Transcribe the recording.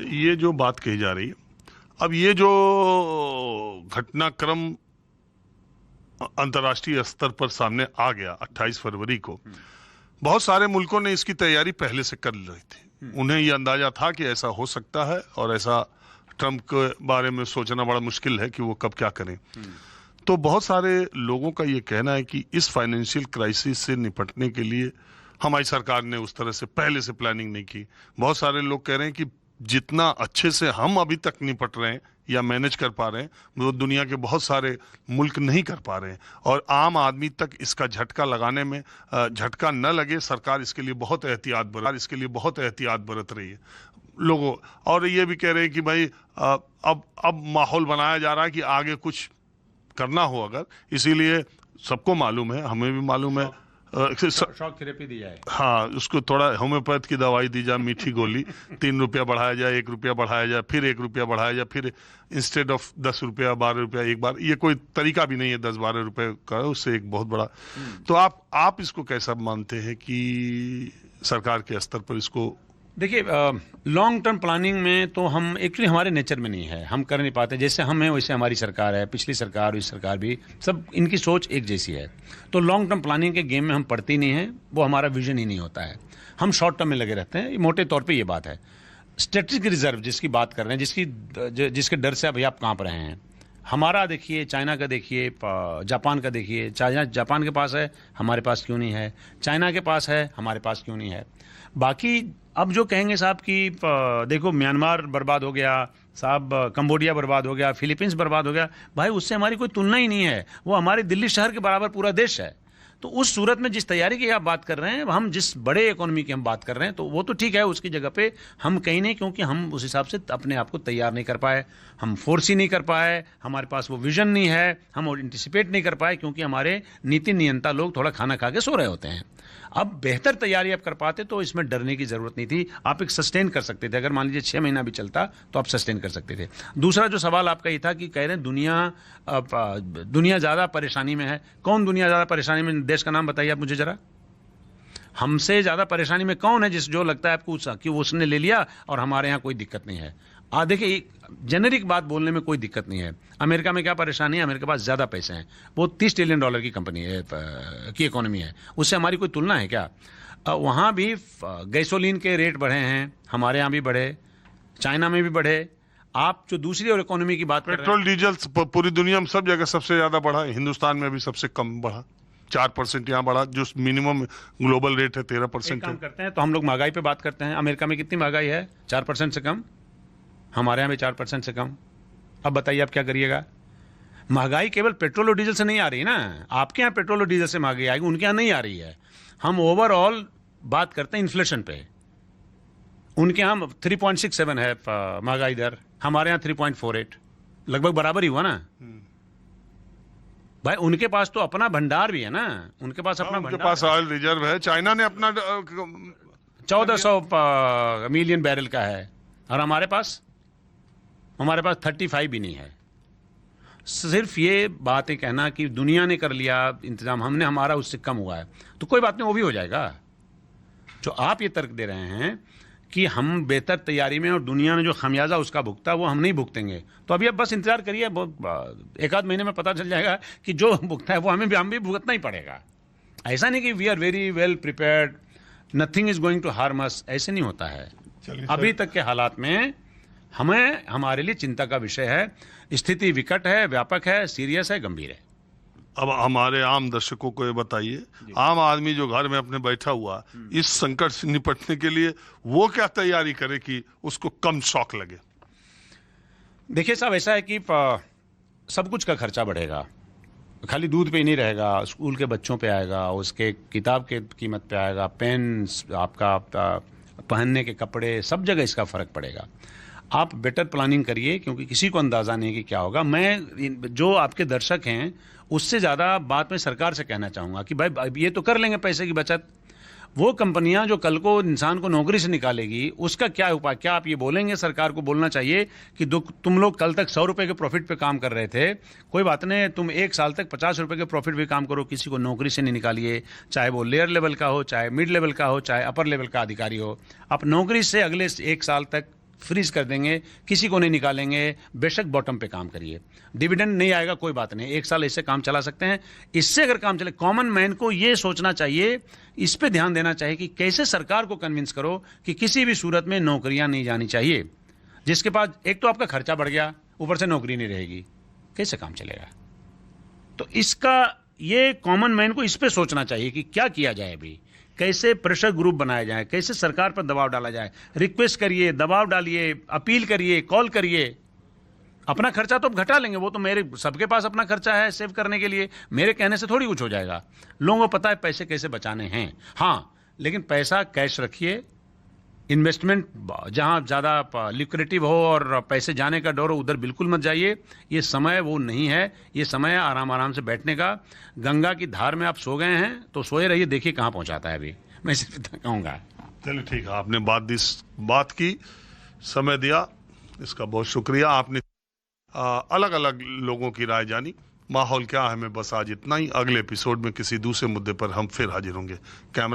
ये जो बात कही जा रही है, अब ये जो घटनाक्रम अंतर्राष्ट्रीय स्तर पर सामने आ गया 28 फरवरी को, बहुत सारे मुल्कों ने इसकी तैयारी पहले से कर ली थी। उन्हें यह अंदाजा था कि ऐसा हो सकता है, और ऐसा ट्रंप के बारे में सोचना बड़ा मुश्किल है कि वो कब क्या करें। तो बहुत सारे लोगों का ये कहना है कि इस फाइनेंशियल क्राइसिस से निपटने के लिए हमारी सरकार ने उस तरह से पहले से प्लानिंग नहीं की। बहुत सारे लोग कह रहे हैं कि जितना अच्छे से हम अभी तक निपट रहे हैं या मैनेज कर पा रहे हैं, वो दुनिया के बहुत सारे मुल्क नहीं कर पा रहे हैं। और आम आदमी तक इसका झटका लगाने में झटका न लगे, सरकार इसके लिए बहुत एहतियात बरत रही है लोगों। और ये भी कह रहे हैं कि भाई अब माहौल बनाया जा रहा है कि आगे कुछ करना हो अगर, इसीलिए सबको मालूम है, हमें भी मालूम है, शॉक थेरेपी दी जाए। हाँ, उसको थोड़ा होम्योपैथ की दवाई दी जाए, मीठी गोली, 3 रुपया बढ़ाया जाए, 1 रुपया बढ़ाया जाए, फिर 1 रुपया बढ़ाया जाए, फिर इंस्टेड ऑफ 10 रुपया 12 रुपया एक बार। ये कोई तरीका भी नहीं है 10-12 रुपए का, उससे एक बहुत बड़ा। तो आप इसको कैसा मानते हैं कि सरकार के स्तर पर इसको? देखिए, लॉन्ग टर्म प्लानिंग में तो हम एक्चुअली हमारे नेचर में नहीं है, हम कर नहीं पाते। जैसे हम हैं वैसे हमारी सरकार है, पिछली सरकार इस सरकार भी, सब इनकी सोच एक जैसी है। तो लॉन्ग टर्म प्लानिंग के गेम में हम पढ़ते ही नहीं हैं, वो हमारा विजन ही नहीं होता है। हम शॉर्ट टर्म में लगे रहते हैं, मोटे तौर पे ये बात है। स्ट्रेटेजिक रिजर्व जिसकी बात कर रहे हैं, जिसके डर से अभी आप कांप रहे हैं, हमारा देखिए, चाइना का देखिए, जापान का देखिए। जापान के पास है, हमारे पास क्यों नहीं है? चाइना के पास है, हमारे पास क्यों नहीं है? बाकी अब जो कहेंगे साहब कि देखो म्यांमार बर्बाद हो गया साहब, कंबोडिया बर्बाद हो गया, फिलीपींस बर्बाद हो गया, भाई उससे हमारी कोई तुलना ही नहीं है। वो हमारे दिल्ली शहर के बराबर पूरा देश है। तो उस सूरत में जिस तैयारी की आप बात कर रहे हैं, हम जिस बड़े इकोनॉमी की हम बात कर रहे हैं, तो वो तो ठीक है, उसकी जगह पे हम कहीं नहीं, क्योंकि हम उस हिसाब से अपने आप को तैयार नहीं कर पाए, हम फोर्स नहीं कर पाए, हमारे पास वो विजन नहीं है, हम एंटिसिपेट नहीं कर पाए, क्योंकि हमारे नीति नियंता लोग थोड़ा खाना खा के सो रहे होते हैं। अब बेहतर तैयारी आप कर पाते तो इसमें डरने की जरूरत नहीं थी। आप एक सस्टेन कर सकते थे, अगर मान लीजिए 6 महीना भी चलता तो आप सस्टेन कर सकते थे। दूसरा जो सवाल आपका ये था कि कह रहे हैं दुनिया ज़्यादा परेशानी में है। कौन दुनिया ज़्यादा परेशानी में? देश का नाम बताइए आप मुझे ज़रा। हमसे ज़्यादा परेशानी में कौन है जो लगता है आपको कि उसने ले लिया और हमारे यहाँ कोई दिक्कत नहीं है? देखिए, जेनेरिक बात बोलने में कोई दिक्कत नहीं है। अमेरिका में क्या परेशानी है? अमेरिका के पास ज़्यादा पैसे हैं, वो $30 ट्रिलियन की कंपनी है, की इकोनॉमी है। उससे हमारी कोई तुलना है क्या? वहाँ भी गैसोलीन के रेट बढ़े हैं, हमारे यहाँ भी बढ़े, चाइना में भी बढ़े। आप जो दूसरी और इकोनॉमी की बात कर रहे हैं, पेट्रोल डीजल पूरी दुनिया में सब जगह सबसे ज़्यादा बढ़ा, हिंदुस्तान में भी सबसे कम बढ़ा, 4% यहाँ बढ़ा, जो मिनिमम ग्लोबल रेट है 13% काम करते हैं। तो हम लोग महंगाई पे बात करते हैं। अमेरिका में कितनी महंगाई है? 4% से कम। हमारे यहाँ भी 4% से कम। अब बताइए आप क्या करिएगा? महंगाई केवल पेट्रोल और डीजल से नहीं आ रही ना। आपके यहाँ पेट्रोल और डीजल से महंगाई आएगी, उनके यहाँ नहीं आ रही है। हम ओवरऑल बात करते हैं इन्फ्लेशन पे। उनके यहाँ 3.67 है महंगाई दर, हमारे यहाँ 3.48, लगभग बराबर ही हुआ ना भाई। उनके पास तो अपना भंडार भी है ना, उनके पास अपना उनके पास ऑयल रिजर्व है। चाइना ने अपना 1400 मिलियन बैरल का है, और हमारे पास 35 भी नहीं है। सिर्फ ये बातें कहना कि दुनिया ने कर लिया इंतजाम, हमारा उससे कम हुआ है, तो कोई बात नहीं, वो भी हो जाएगा। जो आप ये तर्क दे रहे हैं कि हम बेहतर तैयारी में और दुनिया ने जो खमियाजा उसका भुगता वो हम नहीं भुगतेंगे, तो अभी अब बस इंतजार करिए, 1-आध महीने में पता चल जाएगा कि जो भुगता है वो हम भी भुगतना ही पड़ेगा। ऐसा नहीं कि we are very well prepared, nothing is going to harm us, ऐसे नहीं होता है। अभी तक के हालात में हमारे लिए चिंता का विषय है। स्थिति विकट है, व्यापक है, सीरियस है, गंभीर है। अब हमारे आम दर्शकों को ये बताइए, आम आदमी जो घर में अपने बैठा हुआ, इस संकट से निपटने के लिए वो क्या तैयारी करे कि उसको कम शॉक लगे? देखिए साहब, ऐसा है कि सब कुछ का खर्चा बढ़ेगा, खाली दूध पे ही नहीं रहेगा, स्कूल के बच्चों पे आएगा, उसके किताब के कीमत पे आएगा, पेन, आपका पहनने के कपड़े, सब जगह इसका फर्क पड़ेगा। आप बेटर प्लानिंग करिए, क्योंकि किसी को अंदाज़ा नहीं कि क्या होगा। मैं जो आपके दर्शक हैं उससे ज़्यादा बात मैं सरकार से कहना चाहूँगा कि भाई ये तो कर लेंगे पैसे की बचत, वो कंपनियां जो कल को इंसान को नौकरी से निकालेगी उसका क्या उपाय? क्या आप ये बोलेंगे? सरकार को बोलना चाहिए कि तुम लोग कल तक 100 रुपये के प्रॉफिट पे काम कर रहे थे, कोई बात नहीं, तुम 1 साल तक 50 रुपये के प्रॉफिट पे काम करो, किसी को नौकरी से नहीं निकालिए, चाहे वो लेयर लेवल का हो, चाहे मिड लेवल का हो, चाहे अपर लेवल का अधिकारी हो। आप नौकरी से अगले 1 साल तक फ्रीज कर देंगे, किसी को नहीं निकालेंगे, बेशक बॉटम पे काम करिए, डिविडेंड नहीं आएगा कोई बात नहीं, 1 साल इससे काम चला सकते हैं। इससे अगर काम चले, कॉमन मैन को ये सोचना चाहिए, इस पे ध्यान देना चाहिए कि कैसे सरकार को कन्विंस करो कि किसी भी सूरत में नौकरियां नहीं जानी चाहिए। जिसके पास, एक तो आपका खर्चा बढ़ गया, ऊपर से नौकरी नहीं रहेगी, कैसे काम चलेगा? तो इसका, ये कॉमन मैन को इस पे सोचना चाहिए कि क्या किया जाए, अभी कैसे प्रेशर ग्रुप बनाया जाए, कैसे सरकार पर दबाव डाला जाए। रिक्वेस्ट करिए, दबाव डालिए, अपील करिए, कॉल करिए। अपना खर्चा तो घटा लेंगे, वो तो मेरे सबके पास अपना खर्चा है सेव करने के लिए, मेरे कहने से थोड़ी कुछ हो जाएगा। लोगों को पता है पैसे कैसे बचाने हैं। हाँ, लेकिन पैसा कैश रखिए, इन्वेस्टमेंट जहां ज्यादा लिक्विडिटी हो और पैसे जाने का डर हो उधर बिल्कुल मत जाइए। ये समय वो नहीं है, ये समय है आराम आराम से बैठने का। गंगा की धार में आप सो गए हैं तो सोए रहिए, देखिए कहां पहुंचाता है। अभी मैं सिर्फ इतना कहूंगा। चलिए ठीक है, आपने बात की, समय दिया, इसका बहुत शुक्रिया। आपने अलग अलग लोगों की राय जानी। माहौल क्या है, हमें बस आज इतना ही। अगले एपिसोड में किसी दूसरे मुद्दे पर हम फिर हाजिर होंगे। कैमरा